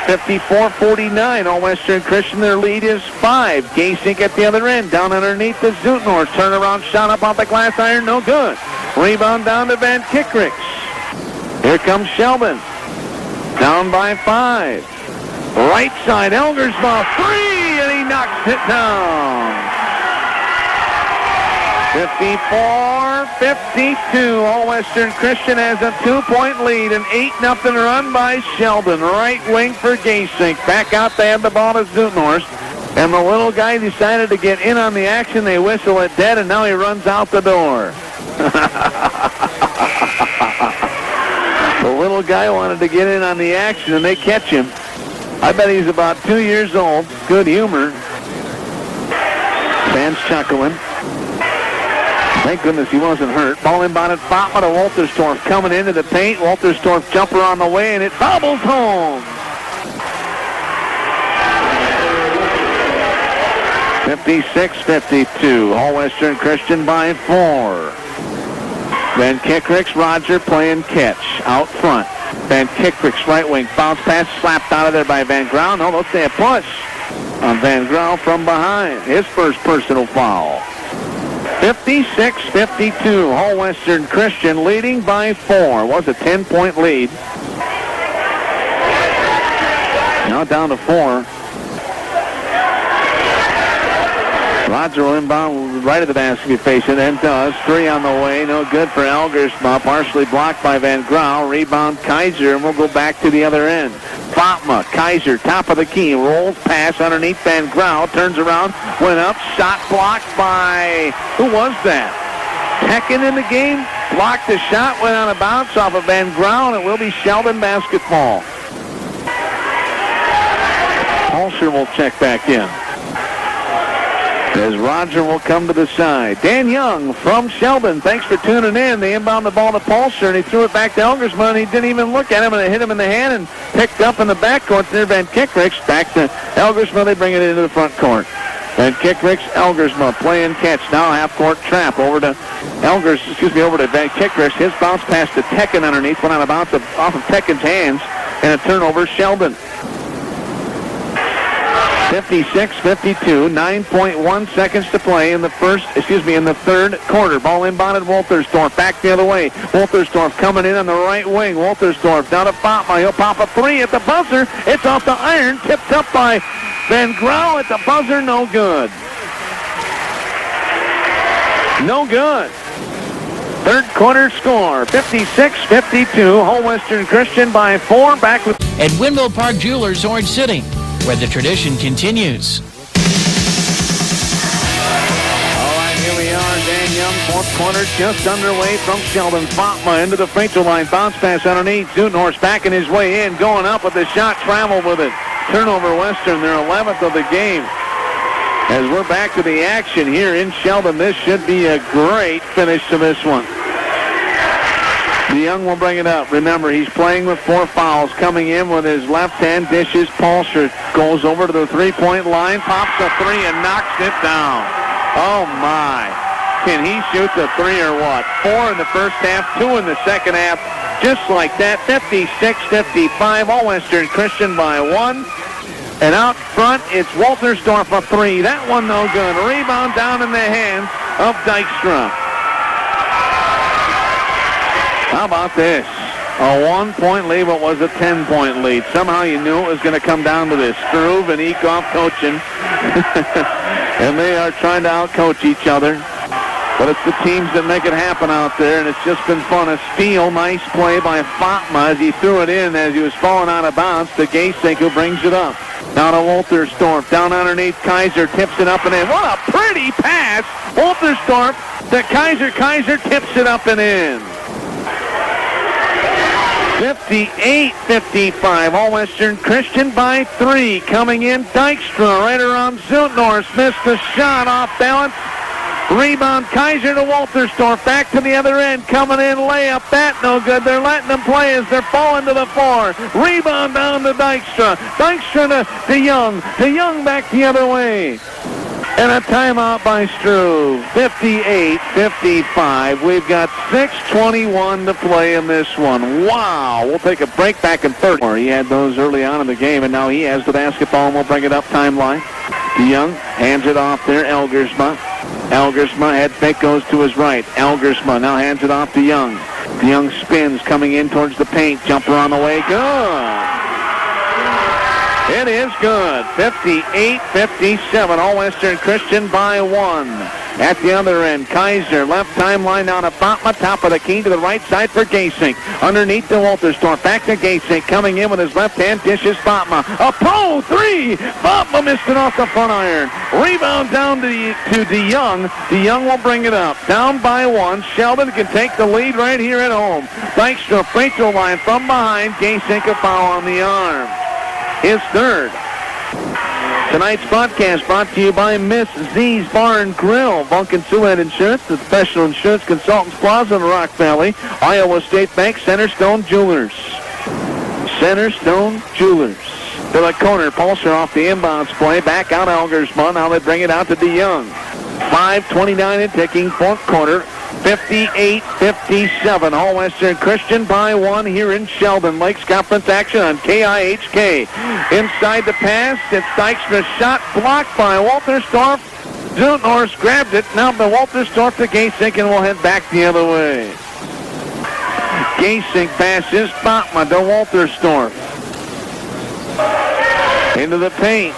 54-49. All Western Christian, their lead is 5. Gasink at the other end. Down underneath the Zutenhorst. Turnaround shot up off the glass iron. No good. Rebound down to Van Kekrik's. Here comes Sheldon. Down by 5. Right side, Elgersma, 3, and he knocks it down. 54-52. All Western Christian has a 2-point lead, an 8-0 run by Sheldon. Right wing for Gasink. Back out, they have the ball to Zutenhorst. And the little guy decided to get in on the action. They whistle it dead, and now he runs out the door. The little guy wanted to get in on the action, and they catch him. I bet he's about 2 years old. Good humor. Fans chuckling. Thank goodness he wasn't hurt. Ball inbounded. Fatma to Wolterstorff coming into the paint. Wolterstorff jumper on the way, and it bobbles home. 56-52. Hall Western Christian by 4. Van Kickricks, Roger playing catch out front. Van Kickricks, right wing, bounce pass, slapped out of there by Van Grau. No, they'll say a push on Van Grau from behind. His first personal foul. 56-52, Hull Western Christian leading by 4. Was a 10-point lead. Now down to 4. Roger will inbound right at the basket facing, and does. 3 on the way, no good for Elgersma. Partially blocked by Van Grau. Rebound Kaiser, and we'll go back to the other end. Fatma, Kaiser, top of the key, rolls pass underneath Van Grau, turns around, went up, shot blocked by, who was that? Tekken in the game, blocked the shot, went on a bounce off of Van Grau, and it will be Sheldon basketball. Polsher will check back in, as Roger will come to the side. Dan Young from Sheldon, thanks for tuning in. They inbound the ball to Polsher, and he threw it back to Elgersma, and he didn't even look at him, and it hit him in the hand and picked up in the backcourt near Van Kickricks. Back to Elgersma, they bring it into the front court. Van Kickricks, Elgersma playing catch. Now half-court trap over to over to Van Kickricks. His bounce pass to Tekken underneath, went on a bounce off of Tekken's hands, and a turnover Sheldon. 56-52, 9.1 seconds to play in the third quarter. Ball inbounded Woltersdorf, back the other way. Woltersdorf coming in on the right wing. Woltersdorf down to Fatma. He'll pop a 3 at the buzzer. It's off the iron, tipped up by Van Grau at the buzzer. No good. No good. Third quarter score, 56-52. Hull Western Christian by 4. Back with at Windmill Park Jewelers, Orange City, where the tradition continues. All right, here we are. Dan Young, fourth quarter, just underway from Sheldon. Fatma into the free throw line. Bounce pass underneath. Zutenhorst backing his way in, going up with the shot, traveled with it. Turnover Western, their 11th of the game. As we're back to the action here in Sheldon, this should be a great finish to this one. DeYoung will bring it up. Remember, he's playing with 4 fouls. Coming in with his left hand, dishes. Polsher goes over to the three-point line, pops a 3 and knocks it down. Oh, my. Can he shoot the 3 or what? 4 in the first half, 2 in the second half. Just like that, 56-55. All Western Christian by 1. And out front, it's Woltersdorf a 3. That one no good. Rebound down in the hands of Dykstra. How about this? A 1-point lead, what was a 10-point lead. Somehow you knew it was going to come down to this. Struve and Eekhoff coaching. And they are trying to outcoach each other. But it's the teams that make it happen out there, and it's just been fun. A steal, nice play by Fatma as he threw it in as he was falling out of bounds to Gasink, who brings it up. Now to Woltersdorf, down underneath Kaiser, tips it up and in. What a pretty pass! Woltersdorf to Kaiser. Kaiser tips it up and in. 58-55, All Western Christian by 3. Coming in, Dykstra right around Zutenhorst. Missed the shot, off balance. Rebound, Kaiser to Woltersdorf. Back to the other end, coming in, layup. That no good. They're letting them play as they're falling to the floor. Rebound down to Dykstra. Dykstra to DeYoung. DeYoung back the other way. And a timeout by Struve. 58-55. We've got 6:21 to play in this one. Wow. We'll take a break back in third. He had those early on in the game, and now he has the basketball, and we'll bring it up timeline. DeYoung hands it off there. Elgersma. Elgersma, head fake, goes to his right. Elgersma now hands it off to Young. DeYoung spins, coming in towards the paint. Jumper on the way. Good. It is good. 58-57. All Western Christian by 1. At the other end, Kaiser, left timeline down to Fatma, top of the key to the right side for Gasink. Underneath to Woltersdorf, back to Gasink, coming in with his left hand, dishes Fatma. A pro 3! Fatma missed it off the front iron. Rebound down to DeYoung. DeYoung will bring it up. Down by 1. Sheldon can take the lead right here at home. Dykstra, free throw line from behind. Gasink a foul on the arm. His third. Tonight's broadcast brought to you by Miss Z's Bar and Grill, Vulcan Siouxland Insurance, the professional insurance consultants plaza in Rock Valley, Iowa State Bank, Centerstone Jewelers. Centerstone Jewelers. To the corner, Polsher off the inbounds play, back out Elgersma. Now they bring it out to DeYoung. 5:29 and ticking, fourth quarter. 58-57. All Western Christian by 1 here in Sheldon. Lakes Conference action on KIHK. Inside the pass, it's Dykstra's shot blocked by Walterstorff. Zutenhorst grabbed it. Now the Walterstorff to Gasink, and we'll head back the other way. Gasink passes Botma to Walterstorff. Into the paint.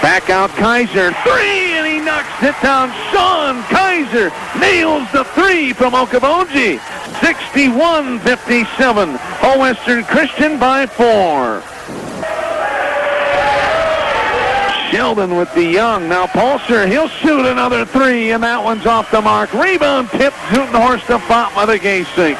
Back out Kaiser. 3, and he knocks it down. Sean Kaiser nails the 3 from Okoboji. 61-57. All Western Christian by 4. Sheldon with the young. Now Pulser, he'll shoot another 3, and that one's off the mark. Rebound tip, Zutenhorst to Botma to Gasink.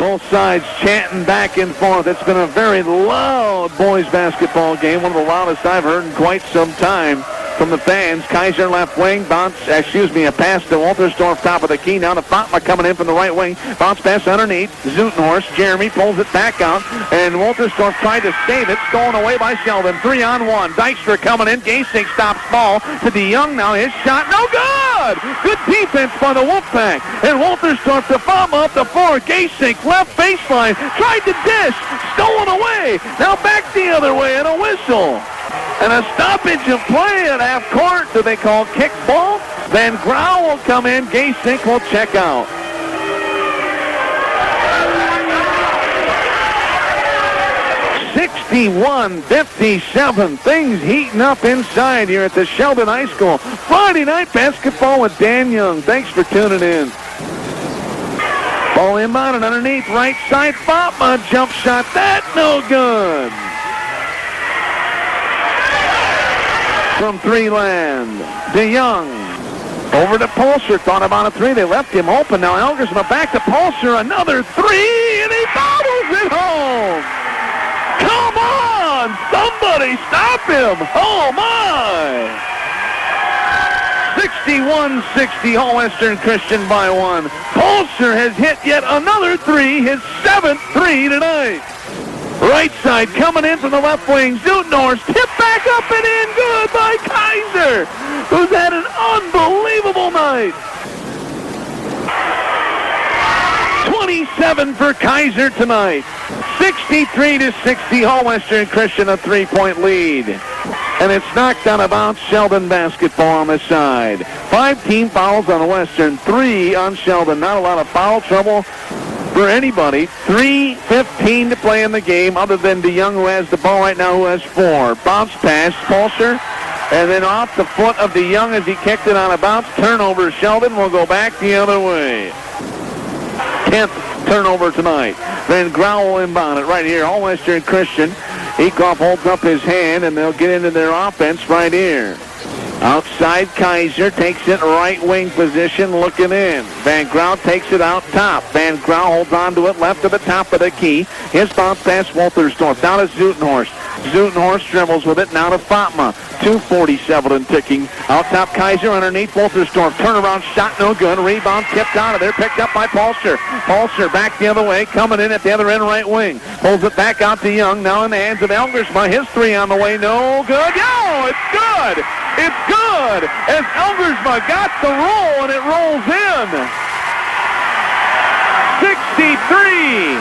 Both sides chanting back and forth. It's been a very loud boys basketball game, one of the loudest I've heard in quite some time from the fans. Kaiser left wing, a pass to Walterstorff, top of the key. Now to Fatma coming in from the right wing. Bounce pass underneath. Zutenhorst, Jeremy pulls it back out, and Walterstorff tried to save it. Stolen away by Sheldon. 3-on-1. Dykstra coming in. Gasink stops ball to DeYoung. Now his shot, no good! Good defense by the Wolfpack. And Walterstorff to Fatma up the floor. Gasink left baseline. Tried to dish. Stolen away. Now back the other way, and a whistle. And a stoppage of play at half court. Do they call kickball? Van Grau will come in. Gasink will check out. (61-57). Things heating up inside here at the Sheldon High School. Friday night basketball with Dan Young. Thanks for tuning in. Ball inbound and underneath, right side. Fatma jump shot. That no good. From 3 land. DeYoung over to Pulser. Thought about a 3. They left him open. Now Elgersma back to Pulser. Another 3, and he bobbles it home. Come on! Somebody stop him! Oh my! 61-60. All Western Christian by 1. Pulser has hit yet another 3. His 7th 3 tonight. Right side coming in from the left wing. Zutenhorst tip back up and in. Good by Kaiser, who's had an unbelievable night. 27 for Kaiser tonight. 63-60. All Western Christian a 3-point lead. And it's knocked out of bounds. Sheldon basketball on the side. 5 team fouls on Western. 3 on Sheldon. Not a lot of foul trouble for anybody. 3:15 to play in the game, other than DeYoung, who has the ball right now, who has 4. Bounce pass, Pulser, and then off the foot of DeYoung as he kicked it on a bounce. Turnover. Sheldon will go back the other way. 10th turnover tonight. Then Grau will inbound it right here. All Western Christian. Eekhoff holds up his hand, and they'll get into their offense right here. Outside, Kaiser takes it right wing position, looking in. Van Grau takes it out top. Van Grau holds on to it left of the top of the key. His bounce pass, Walterstorff. Down to Zutenhorst. Zutenhorst dribbles with it. Now to Fatma. 2:47 and ticking. Out top, Kaiser underneath Walterstorff. Turnaround shot, no good. Rebound tipped out of there. Picked up by Pulser. Pulser back the other way. Coming in at the other end, right wing. Pulls it back out to Young. Now in the hands of Elgersma. His 3 on the way. No good. Yo, it's good. It's good. As Elgersma got the roll, and it rolls in. 63.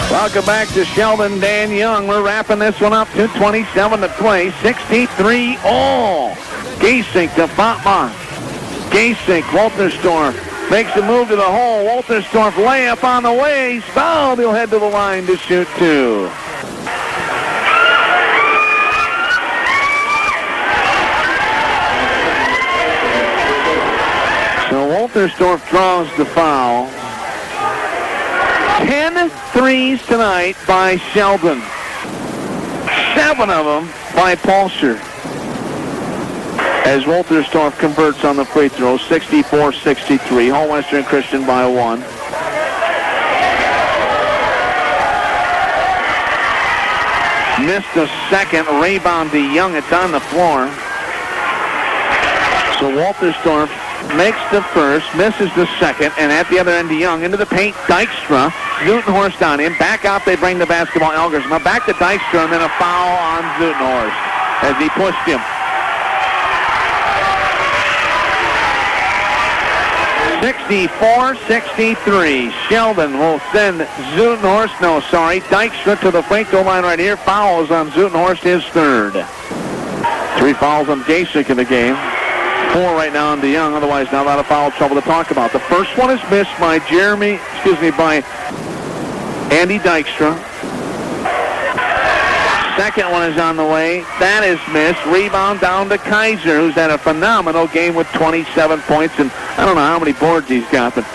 Welcome back to Sheldon. Dan Young. We're wrapping this one up. 2:27 to play. 63 all. Gasink to Fatma. Gasink, Walterstorff makes a move to the hole. Walterstorff layup on the way. He's fouled. He'll head to the line to shoot 2. So Walterstorff draws the foul. 10 threes tonight by Sheldon. 7 of them by Pulser. As Walterstorff converts on the free throw, 64-63. All Western Christian by 1. Missed the second. Rebound to Young. It's on the floor. So Walterstorff makes the first, misses the second, and at the other end, DeYoung into the paint. Dykstra, Zutenhorst on him. Back out, they bring the basketball. Elgersma back to Dykstra, and then a foul on Zutenhorst as he pushed him. 64-63. Sheldon will send Dykstra to the free throw line right here. Fouls on Zutenhorst, his third. 3 fouls on Gasek in the game. 4 right now on DeYoung. Otherwise, not a lot of foul trouble to talk about. The first one is missed by by Andy Dykstra. Second one is on the way. That is missed. Rebound down to Kaiser, who's had a phenomenal game with 27 points. And I don't know how many boards he's got, but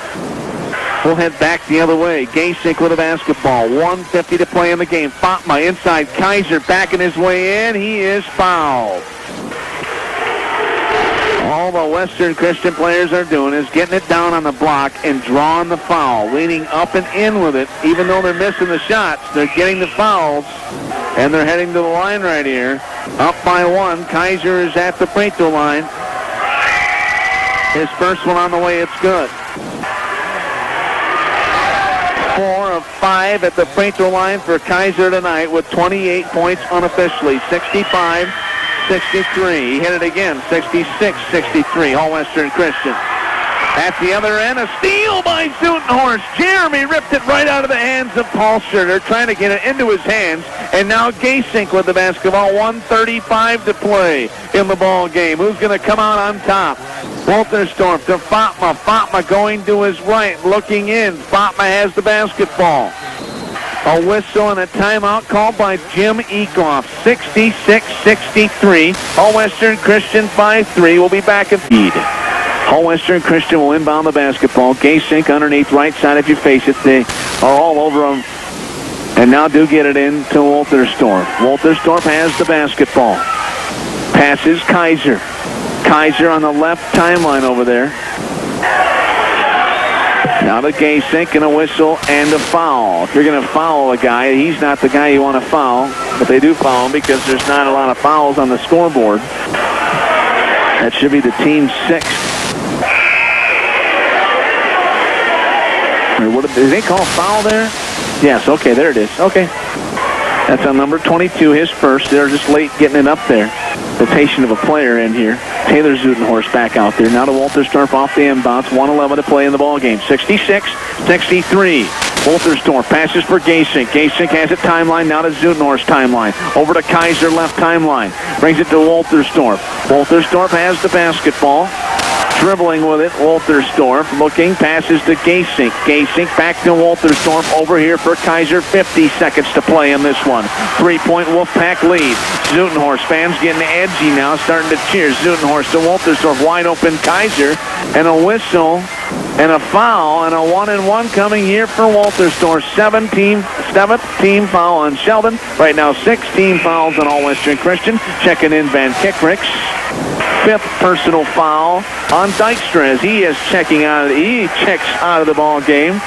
we'll head back the other way. Gasek with a basketball. 1:50 to play in the game. Fatma inside. Kaiser backing his way in. He is fouled. All the Western Christian players are doing is getting it down on the block and drawing the foul. Leaning up and in with it. Even though they're missing the shots, they're getting the fouls. And they're heading to the line right here. Up by 1. Kaiser is at the free throw line. His first one on the way. It's good. 4 of 5 at the free throw line for Kaiser tonight with 28 points unofficially. 65-63. He hit it again. 66-63. All Western Christian. At the other end, a steal by Zutenhorst. Jeremy ripped it right out of the hands of Paulster. They're trying to get it into his hands. And now Gasek with the basketball. 1:35 to play in the ball game. Who's going to come out on top? Wolterstorff to Fatma. Fatma going to his right, looking in. Fatma has the basketball. A whistle and a timeout called by Jim Ecoff. 66-63. All Western Christian by 3. We'll be back in feed. All Western Christian will inbound the basketball. Gasek underneath right side if you face it. They are all over him. And now do get it in to Wolterstorff. Wolterstorff has the basketball. Passes Kaiser. Kaiser on the left timeline over there. Now to Gasek and a whistle and a foul. If you're going to foul a guy, he's not the guy you want to foul. But they do foul him because there's not a lot of fouls on the scoreboard. That should be the team's 6th. Did they call foul there? Yes, okay, there it is. Okay. That's on number 22, his first. They're just late getting it up there. Rotation of a player in here. Taylor Zutenhorst back out there. Now to Wolterstorff off the inbounds. 1:11 to play in the ball game. 66-63. Wolterstorff passes for Gasek. Gasek has it timeline. Now to Zutenhorst timeline. Over to Kaiser left timeline. Brings it to Wolterstorff. Wolterstorff has the basketball. Dribbling with it, Wolterstorff looking, passes to Gasek. Gasek back to Wolterstorff over here for Kaiser. 50 seconds to play in this one. 3-point Wolfpack lead. Zutenhorst fans getting edgy now, starting to cheer. Zutenhorst to Wolterstorff, wide open Kaiser, and a whistle and a foul, and a 1-and-1 coming here for Wolterstorff. 7th team foul on Sheldon. Right now 16 fouls on All Western Christian. Checking in Van Kickricks. 5th personal foul on Dykstra as he checks out of the ball game.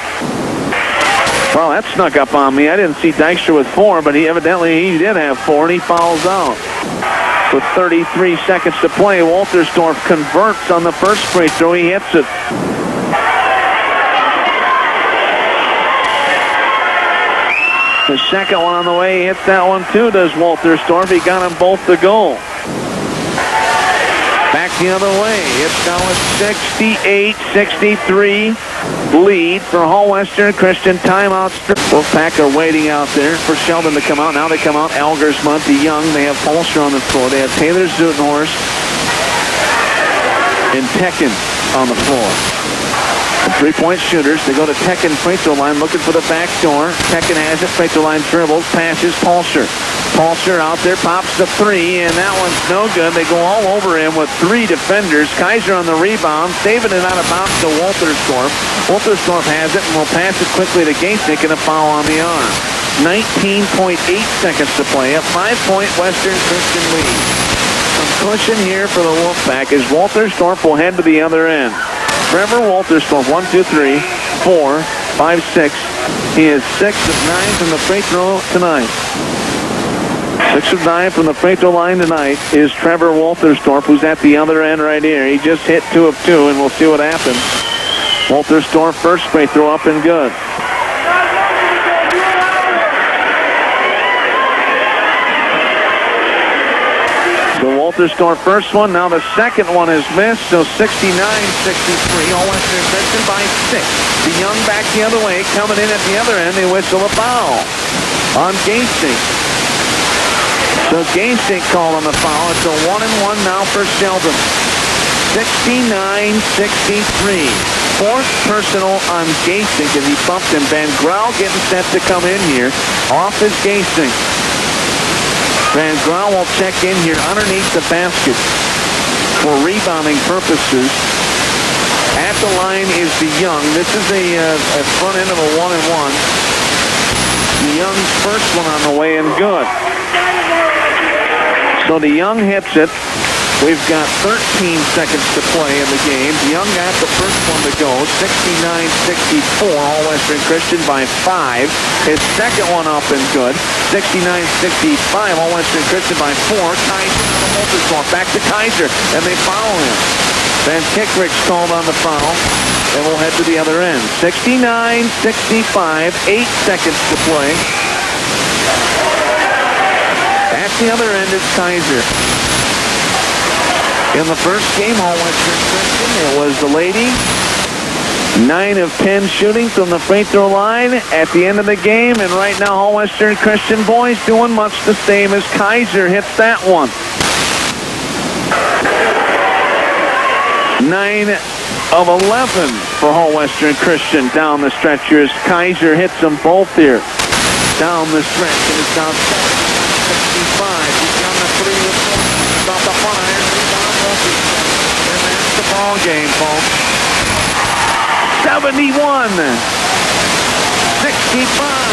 Well, that snuck up on me. I didn't see Dykstra with 4, but he did have 4, and he fouls out. With 33 seconds to play, Wolterstorff converts on the first free throw. He hits it. The second one on the way, he hits that one too, does Wolterstorff. He got them both to go. Back the other way. It's now a 68-63 lead for Hall Western Christian. Timeout. Wolfpack are waiting out there for Sheldon to come out. Now they come out. Algersma, DeYoung. They have Polster on the floor. They have Taylor Zutenhorst and Tekken on the floor. The 3-point shooters. They go to Tekken free throw line looking for the back door. Tekken has it. Free throw line dribbles. Passes Polster. Polster out there, pops the 3, and that one's no good. They go all over him with 3 defenders. Kaiser on the rebound, saving it out of bounds to Wolterstorff. Wolterstorff has it and will pass it quickly to Gasek, and a foul on the arm. 19.8 seconds to play. A 5-point Western Christian lead. Some cushion here for the Wolfpack as Wolterstorff will head to the other end. Trevor Wolterstorff, 1, 2, 3, 4, 5, 6. He is 6 of 9 from the free throw tonight. 6 of 9 from the free throw line tonight is Trevor Wolterstorff, who's at the other end right here. He just hit 2 of 2, and we'll see what happens. Wolterstorff first free throw up and good. So Walter scored first one. Now the second one is missed. So 69-63. All Western Christian by 6. DeYoung back the other way. Coming in at the other end. They whistle a foul on Gasing. So Gasing called on the foul. It's a 1-and-1 now for Sheldon. 69-63. Fourth personal on Gasing as he bumped him. Van Grau getting set to come in here. Off is Gasing. Van Grau will check in here underneath the basket for rebounding purposes. At the line is DeYoung. This is a front end of a 1-and-1. DeYoung's first one on the way and good. So DeYoung hits it. We've got 13 seconds to play in the game. DeYoung got the first one to go. 69-64. All Western Christian by 5. His second one up and good. 69-65. All Western Christian by 4. Kaiser on the Walters ball. Back to Kaiser. And they foul him. Van Kickrick's called on the foul. And we'll head to the other end. 69-65. 8 seconds to play. At the other end is Kaiser. In the first game, All Western Christian, it was the Lady. 9 of 10 shooting from the free throw line at the end of the game. And right now, All Western Christian boys doing much the same as Kaiser hits that one. 9 of 11 for All Western Christian down the stretch here as Kaiser hits them both here. Down the stretch, and it's down 65. He's on the 3 with 4. Off the front iron. And that's the ball game, folks. 71-65.